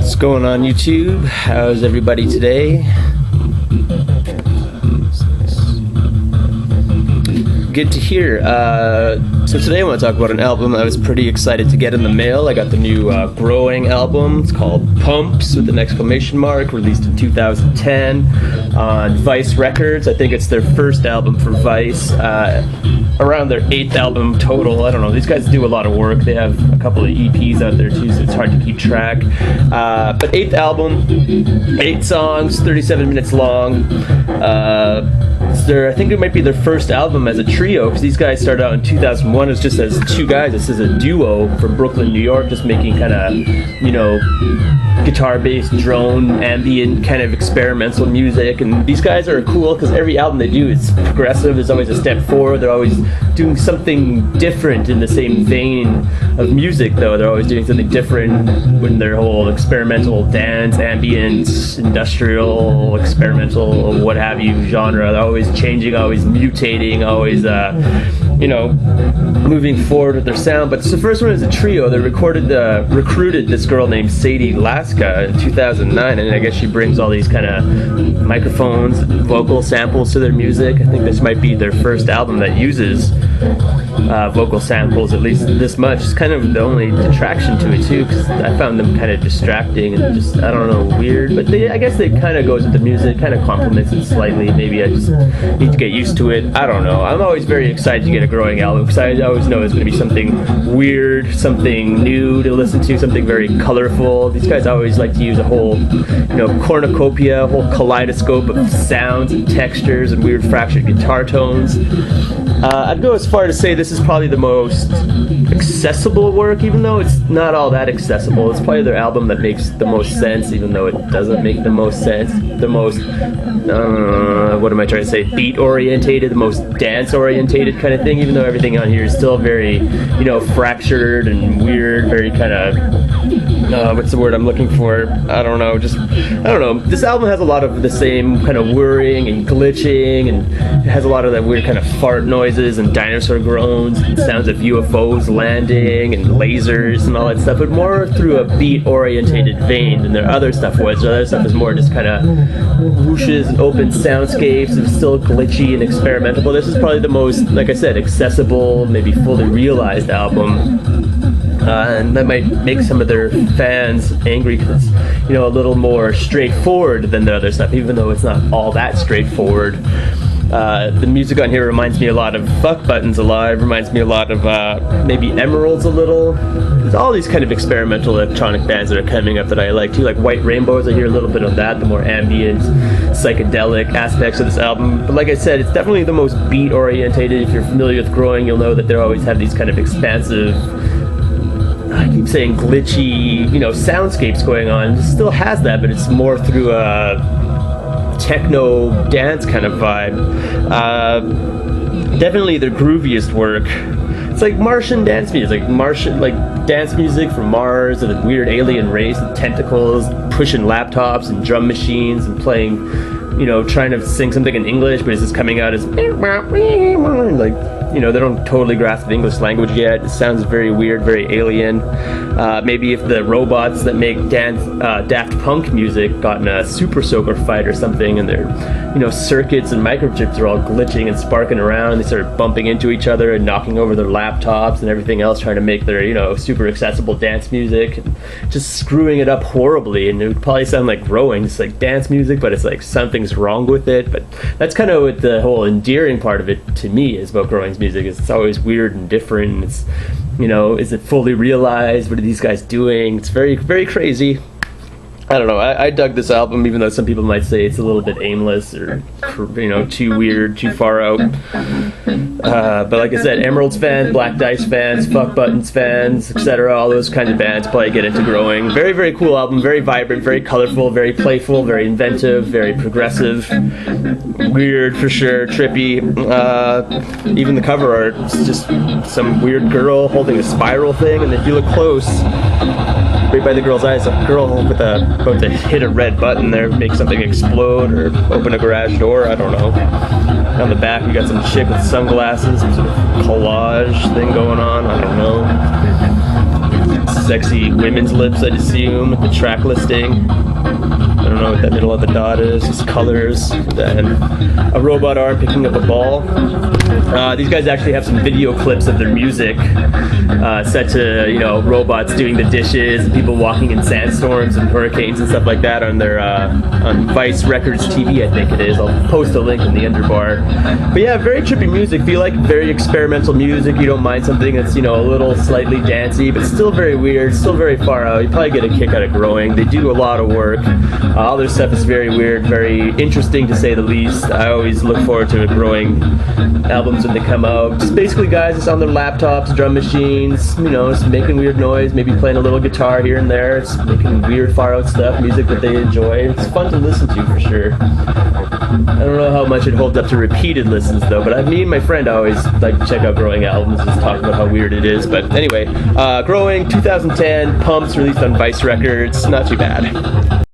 What's going on YouTube? How's everybody today? Good to hear. So today I want to talk about an album I was pretty excited to get in the mail. I got the new Growing album. It's called Pumps with an exclamation mark, released in 2010 on Vice Records. I think it's their first album for Vice. Around their 8th album total. I don't know. These guys do a lot of work. They have a couple of EPs out there too, so it's hard to keep track. But 8th album, 8 songs, 37 minutes long. I think it might be their first album as a trio, because these guys started out in 2001 as just as 2 guys. This is a duo from Brooklyn, New York, just making kind of, guitar-based, drone, ambient, kind of experimental music. And these guys are cool because every album they do is progressive. There's always a step forward. They're always doing something different in the same vein of music, though. They're always doing something different when their whole experimental dance, ambient, industrial, experimental, what have you genre. They're always changing, always mutating, always moving forward with their sound. But the first one is a trio. They recruited this girl named Sadie Laska in 2009, and I guess she brings all these kind of microphones, vocal samples to their music. I think this might be their first album that uses vocal samples, at least this much. It's kind of the only detraction to it too, because I found them kind of distracting and just, I don't know, weird. But I guess they kind of goes with the music, kind of complements it slightly. Maybe I just need to get used to it. I don't know. I'm always very excited to get a Growing album, because I always know it's going to be something weird, something new to listen to, something very colorful. These guys always like to use a whole, cornucopia, a whole kaleidoscope of sounds and textures and weird fractured guitar tones. I'd go as far to say this is probably the most accessible work, even though it's not all that accessible. It's probably their album that makes the most sense, even though it doesn't make the most sense. The most, what am I trying to say? Beat-orientated, the most dance-orientated kind of thing, even though everything on here is still very, fractured and weird, very kind of, what's the word I'm looking for? I don't know. This album has a lot of the same kind of whirring and glitching, and it has a lot of that weird kind of fart noises and dinosaur groans and sounds of UFOs landing and lasers and all that stuff, but more through a beat-orientated vein than their other stuff was. Their other stuff is more just kind of whooshes and open soundscapes. It's still glitchy and experimental, but this is probably the most, like I said, accessible, maybe fully realized album. And that might make some of their fans angry because it's, a little more straightforward than the other stuff, even though it's not all that straightforward. The music on here reminds me a lot of Fuck Buttons Alive, reminds me a lot of maybe Emeralds a little. There's all these kind of experimental electronic bands that are coming up that I like too, like White Rainbows. I hear a little bit of that, the more ambient, psychedelic aspects of this album. But like I said, it's definitely the most beat-orientated. If you're familiar with Growing, you'll know that they always have these kind of expansive, I keep saying glitchy, soundscapes going on. It still has that, but it's more through a techno dance kind of vibe. Definitely their grooviest work. It's like Martian dance music, like dance music from Mars, or the weird alien race with tentacles, pushing laptops and drum machines and playing, trying to sing something in English, but it's just coming out as like, they don't totally grasp the English language yet. It sounds very weird, very alien. Maybe if the robots that make Daft Punk music got in a Super Soaker fight or something, and their, circuits and microchips are all glitching and sparking around, they start bumping into each other and knocking over their laptops and everything else, trying to make their, super accessible dance music, and just screwing it up horribly. And it would probably sound like Growing, just like dance music, but it's like something's wrong with it. But that's kind of what the whole endearing part of it to me is about Growing's music. Is it's always weird and different. It's, is it fully realized? What are these guys doing? It's very, very crazy. I don't know. I dug this album, even though some people might say it's a little bit aimless or, too weird, too far out. But like I said, Emeralds fans, Black Dice fans, Fuck Buttons fans, etc., all those kinds of bands probably get into Growing. Very, very cool album. Very vibrant, very colorful, very playful, very inventive, very progressive. Weird for sure, trippy. Even the cover art is just some weird girl holding a spiral thing, and if you look close, right by the girl's eyes, a girl with about to hit a red button there, make something explode or open a garage door, I don't know. On the back we got some chick with sunglasses, some sort of collage thing going on, I don't know. sexy women's lips, I'd assume, with the track listing. I don't know what that middle of the dot is, just colors. Then a robot arm picking up a ball. These guys actually have some video clips of their music set to, you know, robots doing the dishes, and people walking in sandstorms and hurricanes and stuff like that on their on Vice Records TV, I think it is. I'll post a link in the underbar. But yeah, very trippy music. If you like very experimental music, you don't mind something that's, you know, a little slightly dancey, but still very weird, still very far out. You probably get a kick out of Growing. They do a lot of work. All their stuff is very weird, very interesting to say the least. I always look forward to Growing albums when they come out. Just basically guys just on their laptops, drum machines, you know, just making weird noise, maybe playing a little guitar here and there, just making weird far out stuff, music that they enjoy. It's fun to listen to for sure. I don't know how much it holds up to repeated listens though, but me and my friend always like to check out Growing albums, just talk about how weird it is. But anyway, Growing 2010, Pumps, released on Vice Records, not too bad.